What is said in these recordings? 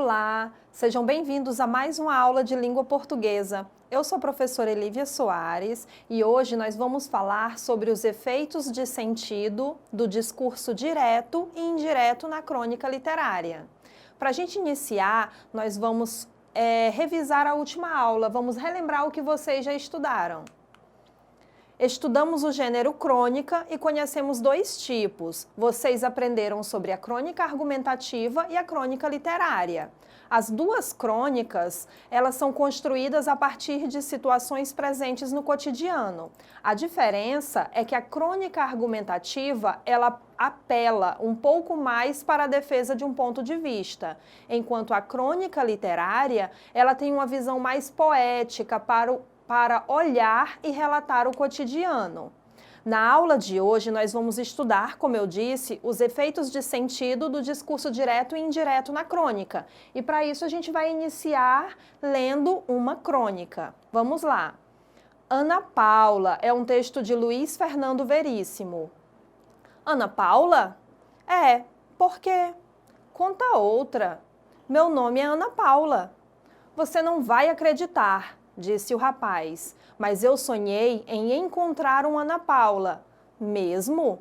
Olá, sejam bem-vindos a mais uma aula de língua portuguesa. Eu sou a professora Elívia Soares e hoje nós vamos falar sobre os efeitos de sentido do discurso direto e indireto na crônica literária. Para a gente iniciar, nós vamos revisar a última aula, vamos relembrar o que vocês já estudaram. Estudamos o gênero crônica e conhecemos dois tipos. Vocês aprenderam sobre a crônica argumentativa e a crônica literária. As duas crônicas, elas são construídas a partir de situações presentes no cotidiano. A diferença é que a crônica argumentativa, ela apela um pouco mais para a defesa de um ponto de vista, enquanto a crônica literária, ela tem uma visão mais poética para olhar e relatar o cotidiano. Na aula de hoje, nós vamos estudar, como eu disse, os efeitos de sentido do discurso direto e indireto na crônica. E para isso a gente vai iniciar lendo uma crônica. Vamos lá. Ana Paula é um texto de Luiz Fernando Veríssimo. Ana Paula? É, por quê? Conta outra. Meu nome é Ana Paula. Você não vai acreditar, disse o rapaz, mas eu sonhei em encontrar uma Ana Paula. Mesmo?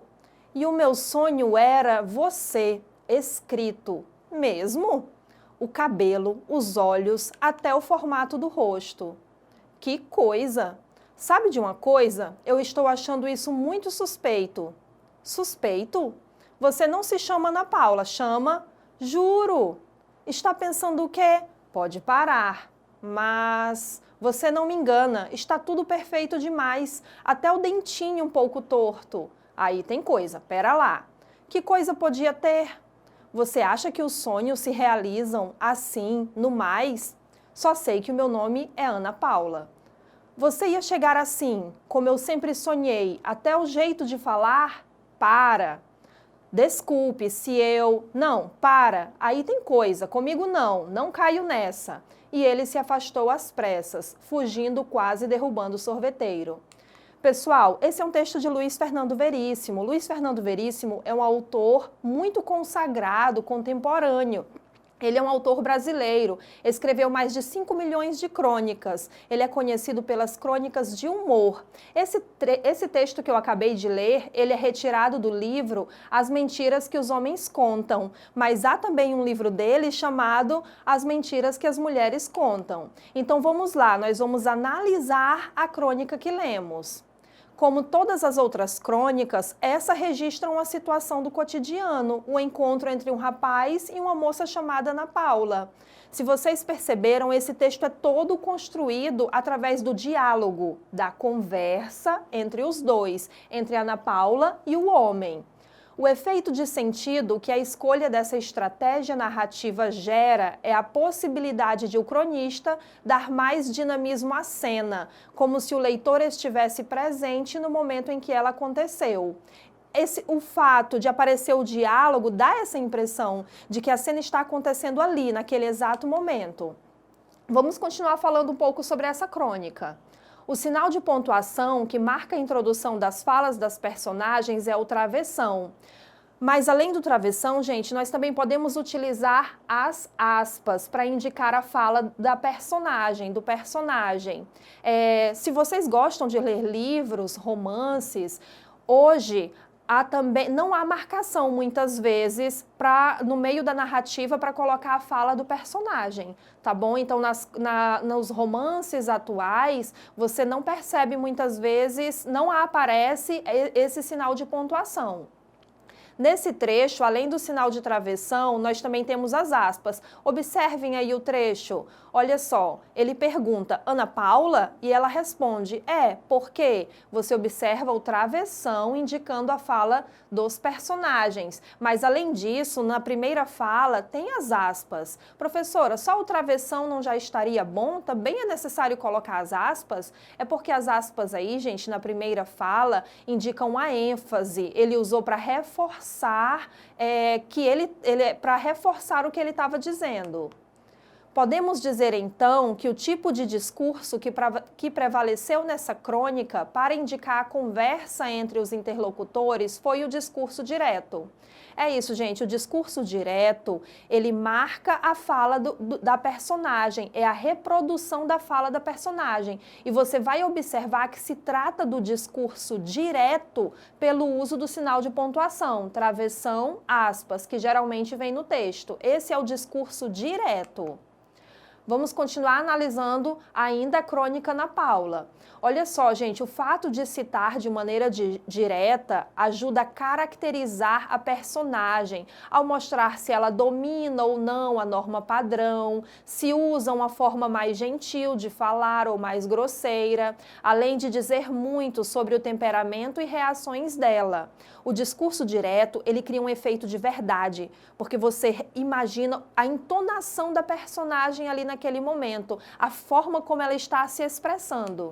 E o meu sonho era você, escrito. Mesmo? O cabelo, os olhos, até o formato do rosto. Que coisa! Sabe de uma coisa? Eu estou achando isso muito suspeito. Suspeito? Você não se chama Ana Paula, chama... Juro! Está pensando o quê? Pode parar. Mas você não me engana, está tudo perfeito demais, até o dentinho um pouco torto. Aí tem coisa, pera lá. Que coisa podia ter? Você acha que os sonhos se realizam assim, no mais? Só sei que o meu nome é Ana Paula. Você ia chegar assim, como eu sempre sonhei, até o jeito de falar? Para! Desculpe se eu... Não, para, aí tem coisa, comigo não caio nessa. E ele se afastou às pressas, fugindo quase derrubando o sorveteiro. Pessoal, esse é um texto de Luiz Fernando Veríssimo. Luiz Fernando Veríssimo é um autor muito consagrado, contemporâneo. Ele é um autor brasileiro, escreveu mais de 5 milhões de crônicas. Ele é conhecido pelas crônicas de humor. Esse texto que eu acabei de ler, ele é retirado do livro As Mentiras que os Homens Contam. Mas há também um livro dele chamado As Mentiras que as Mulheres Contam. Então vamos lá, nós vamos analisar a crônica que lemos. Como todas as outras crônicas, essa registra uma situação do cotidiano, o encontro entre um rapaz e uma moça chamada Ana Paula. Se vocês perceberam, esse texto é todo construído através do diálogo, da conversa entre os dois, entre Ana Paula e o homem. O efeito de sentido que a escolha dessa estratégia narrativa gera é a possibilidade de o cronista dar mais dinamismo à cena, como se o leitor estivesse presente no momento em que ela aconteceu. O fato de aparecer o diálogo dá essa impressão de que a cena está acontecendo ali, naquele exato momento. Vamos continuar falando um pouco sobre essa crônica. O sinal de pontuação que marca a introdução das falas das personagens é o travessão. Mas além do travessão, gente, nós também podemos utilizar as aspas para indicar a fala da personagem, do personagem. Se vocês gostam de ler livros, romances, hoje não há marcação muitas vezes no meio da narrativa para colocar a fala do personagem, tá bom? Então, nos romances atuais, você não percebe muitas vezes, não aparece esse sinal de pontuação. Nesse trecho, além do sinal de travessão, nós também temos as aspas. Observem aí o trecho. Olha só, ele pergunta, Ana Paula? E ela responde, por quê? Você observa o travessão indicando a fala dos personagens. Mas, além disso, na primeira fala, tem as aspas. Professora, só o travessão não já estaria bom? Também é necessário colocar as aspas? É porque as aspas aí, gente, na primeira fala, indicam a ênfase. Ele usou para reforçar para reforçar o que ele estava dizendo. Podemos dizer então que o tipo de discurso que prevaleceu nessa crônica para indicar a conversa entre os interlocutores foi o discurso direto. É isso, gente, o discurso direto, ele marca a fala da personagem, é a reprodução da fala da personagem. E você vai observar que se trata do discurso direto pelo uso do sinal de pontuação, travessão, aspas, que geralmente vem no texto. Esse é o discurso direto. Vamos continuar analisando ainda a crônica Ana Paula. Olha só, gente, o fato de citar de maneira direta ajuda a caracterizar a personagem, ao mostrar se ela domina ou não a norma padrão, se usa uma forma mais gentil de falar ou mais grosseira, além de dizer muito sobre o temperamento e reações dela. O discurso direto, ele cria um efeito de verdade, porque você imagina a entonação da personagem ali naquele momento, a forma como ela está se expressando.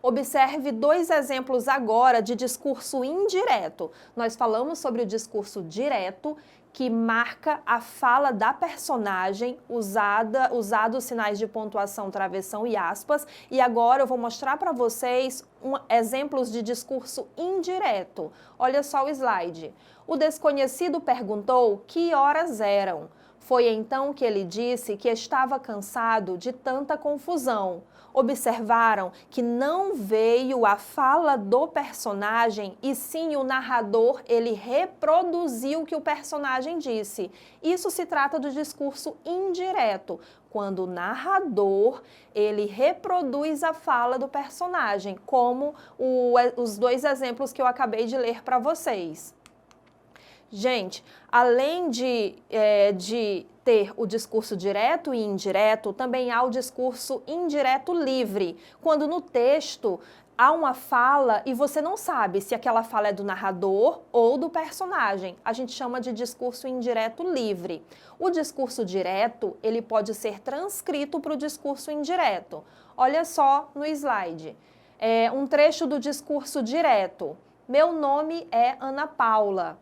Observe 2 exemplos agora de discurso indireto. Nós falamos sobre o discurso direto, que marca a fala da personagem, usado os sinais de pontuação, travessão e aspas, e agora eu vou mostrar para vocês exemplos de discurso indireto. Olha só o slide. O desconhecido perguntou que horas eram. Foi então que ele disse que estava cansado de tanta confusão. Observaram que não veio a fala do personagem e sim o narrador, ele reproduziu o que o personagem disse. Isso se trata do discurso indireto, quando o narrador, ele reproduz a fala do personagem, como os 2 exemplos que eu acabei de ler para vocês. Gente, além de ter o discurso direto e indireto, também há o discurso indireto livre, quando no texto há uma fala e você não sabe se aquela fala é do narrador ou do personagem. A gente chama de discurso indireto livre. O discurso direto, ele pode ser transcrito para o discurso indireto. Olha só no slide. Um trecho do discurso direto. Meu nome é Ana Paula.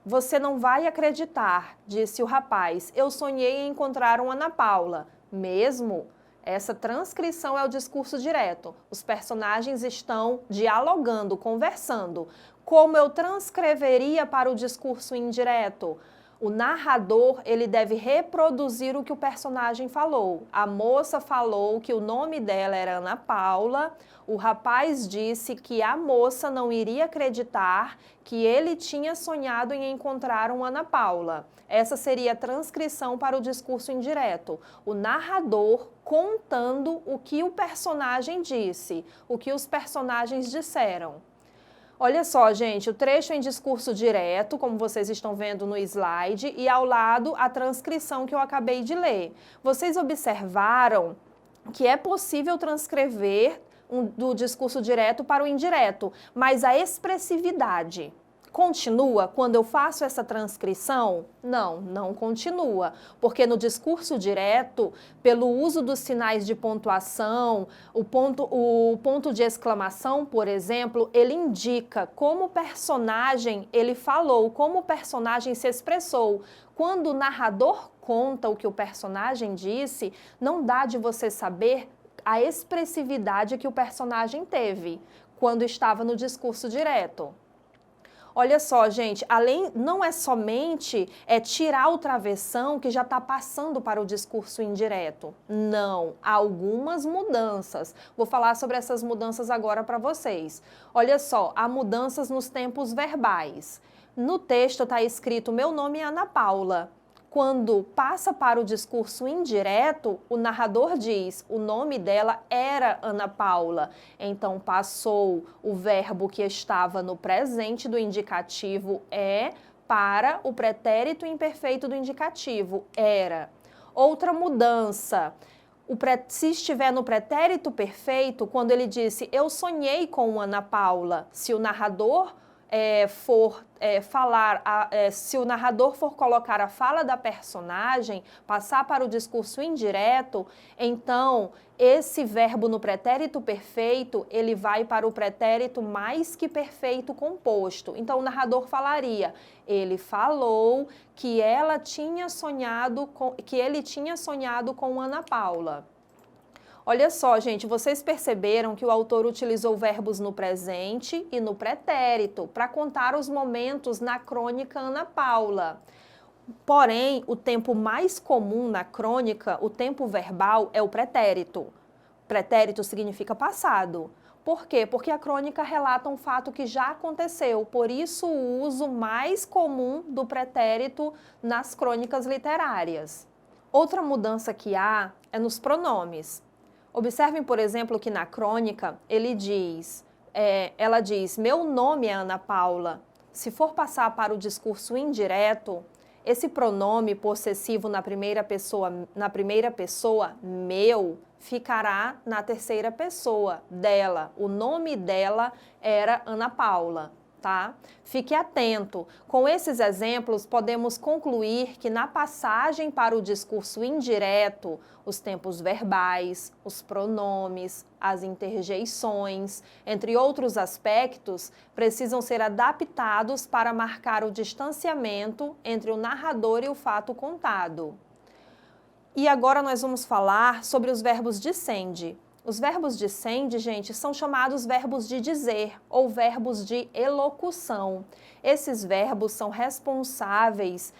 Você não vai acreditar, disse o rapaz. Eu sonhei em encontrar uma Ana Paula. Mesmo? Essa transcrição é o discurso direto. Os personagens estão dialogando, conversando. Como eu transcreveria para o discurso indireto? O narrador, ele deve reproduzir o que o personagem falou. A moça falou que o nome dela era Ana Paula. O rapaz disse que a moça não iria acreditar que ele tinha sonhado em encontrar uma Ana Paula. Essa seria a transcrição para o discurso indireto. O narrador contando o que o personagem disse, o que os personagens disseram. Olha só, gente, o trecho em discurso direto, como vocês estão vendo no slide, e ao lado a transcrição que eu acabei de ler. Vocês observaram que é possível transcrever do discurso direto para o indireto, mas a expressividade continua quando eu faço essa transcrição? Não, não continua, porque no discurso direto, pelo uso dos sinais de pontuação, o ponto de exclamação, por exemplo, ele indica como o personagem ele falou, como o personagem se expressou. Quando o narrador conta o que o personagem disse, não dá de você saber a expressividade que o personagem teve quando estava no discurso direto. Olha só, gente, não é somente tirar o travessão que já está passando para o discurso indireto. Não, há algumas mudanças. Vou falar sobre essas mudanças agora para vocês. Olha só, há mudanças nos tempos verbais. No texto está escrito, meu nome é Ana Paula. Quando passa para o discurso indireto, o narrador diz, o nome dela era Ana Paula. Então, passou o verbo que estava no presente do indicativo para o pretérito imperfeito do indicativo, era. Outra mudança, se estiver no pretérito perfeito, quando ele disse, eu sonhei com Ana Paula, se o narrador se o narrador for colocar a fala da personagem, passar para o discurso indireto, então esse verbo no pretérito perfeito, ele vai para o pretérito mais que perfeito composto. Então o narrador falaria: ele falou que ele tinha sonhado com Ana Paula. Olha só, gente, vocês perceberam que o autor utilizou verbos no presente e no pretérito para contar os momentos na crônica Ana Paula. Porém, o tempo mais comum na crônica, o tempo verbal, é o pretérito. Pretérito significa passado. Por quê? Porque a crônica relata um fato que já aconteceu, por isso o uso mais comum do pretérito nas crônicas literárias. Outra mudança que há é nos pronomes. Observem, por exemplo, que na crônica ela diz, meu nome é Ana Paula. Se for passar para o discurso indireto, esse pronome possessivo na primeira pessoa, meu, ficará na terceira pessoa, dela. O nome dela era Ana Paula. Tá? Fique atento. Com esses exemplos, podemos concluir que na passagem para o discurso indireto, os tempos verbais, os pronomes, as interjeições, entre outros aspectos, precisam ser adaptados para marcar o distanciamento entre o narrador e o fato contado. E agora nós vamos falar sobre os verbos dissende. Os verbos dissende, gente, são chamados verbos de dizer ou verbos de elocução. Esses verbos são responsáveis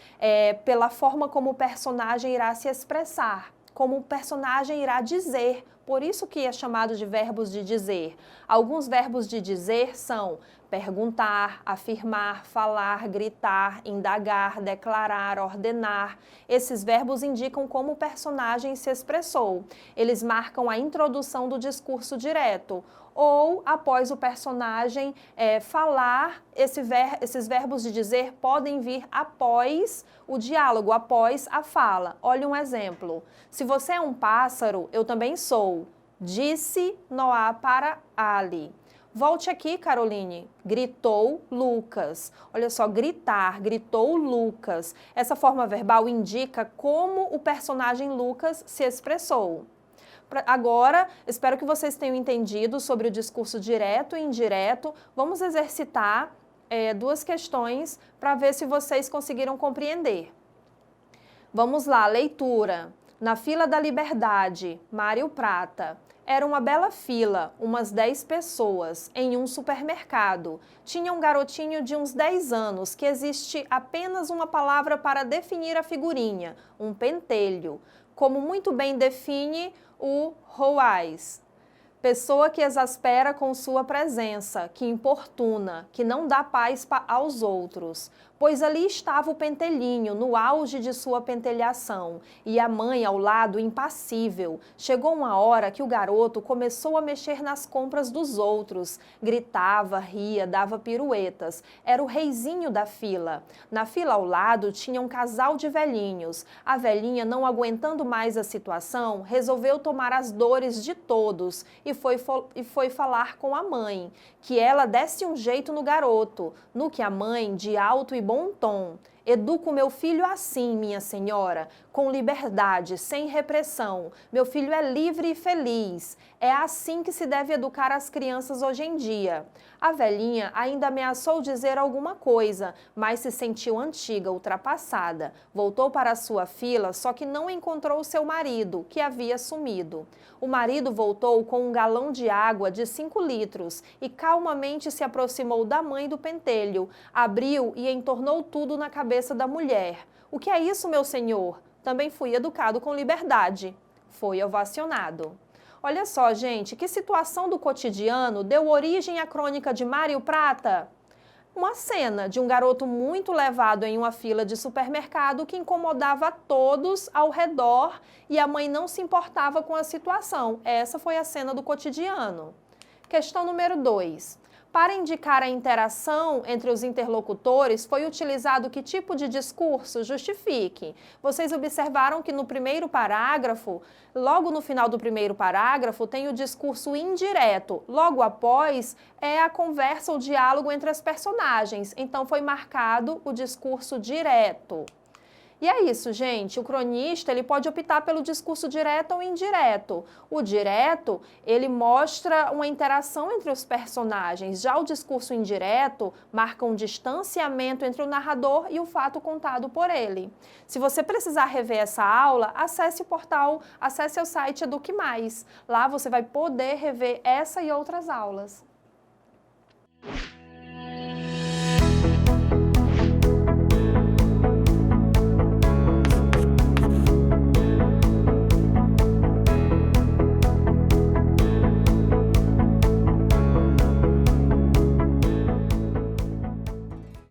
pela forma como o personagem irá se expressar, como o personagem irá dizer. Por isso que é chamado de verbos de dizer. Alguns verbos de dizer são perguntar, afirmar, falar, gritar, indagar, declarar, ordenar. Esses verbos indicam como o personagem se expressou. Eles marcam a introdução do discurso direto. Ou, após o personagem falar, esses verbos de dizer podem vir após o diálogo, após a fala. Olha um exemplo. Se você é um pássaro, eu também sou. Disse Noá para Ali. Volte aqui, Caroline. Gritou Lucas. Olha só, gritar, gritou Lucas. Essa forma verbal indica como o personagem Lucas se expressou. Agora, espero que vocês tenham entendido sobre o discurso direto e indireto. Vamos exercitar duas questões para ver se vocês conseguiram compreender. Vamos lá, leitura. Na fila da Liberdade, Mário Prata. Era uma bela fila, umas 10 pessoas, em um supermercado. Tinha um garotinho de uns 10 anos, que existe apenas uma palavra para definir a figurinha, um pentelho. Como muito bem define o Roais. Pessoa que exaspera com sua presença, que importuna, que não dá paz aos outros. Pois ali estava o pentelhinho, no auge de sua pentelhação, e a mãe ao lado, impassível. Chegou uma hora que o garoto começou a mexer nas compras dos outros. Gritava, ria, dava piruetas. Era o reizinho da fila. Na fila ao lado tinha um casal de velhinhos. A velhinha, não aguentando mais a situação, resolveu tomar as dores de todos e foi falar com a mãe, que ela desse um jeito no garoto, no que a mãe, de alto e bom tom: educo meu filho assim, minha senhora, com liberdade, sem repressão. Meu filho é livre e feliz. É assim que se deve educar as crianças hoje em dia. A velhinha ainda ameaçou dizer alguma coisa, mas se sentiu antiga, ultrapassada. Voltou para a sua fila, só que não encontrou seu marido, que havia sumido. O marido voltou com um galão de água de 5 litros e calmamente se aproximou da mãe do pentelho, abriu e entornou tudo na cabeça da mulher. O que é isso, meu senhor? Também fui educado com liberdade. Foi ovacionado. Olha só, gente, que situação do cotidiano deu origem à crônica de Mário Prata? Uma cena de um garoto muito levado em uma fila de supermercado que incomodava a todos ao redor e a mãe não se importava com a situação. Essa foi a cena do cotidiano. Questão número 2. Para indicar a interação entre os interlocutores, foi utilizado que tipo de discurso? Justifique. Vocês observaram que no primeiro parágrafo, logo no final do primeiro parágrafo, tem o discurso indireto. Logo após, é a conversa, o diálogo entre as personagens. Então, foi marcado o discurso direto. E é isso, gente. O cronista, ele pode optar pelo discurso direto ou indireto. O direto, ele mostra uma interação entre os personagens. Já o discurso indireto marca um distanciamento entre o narrador e o fato contado por ele. Se você precisar rever essa aula, acesse o portal, acesse o site Eduque Mais. Lá você vai poder rever essa e outras aulas.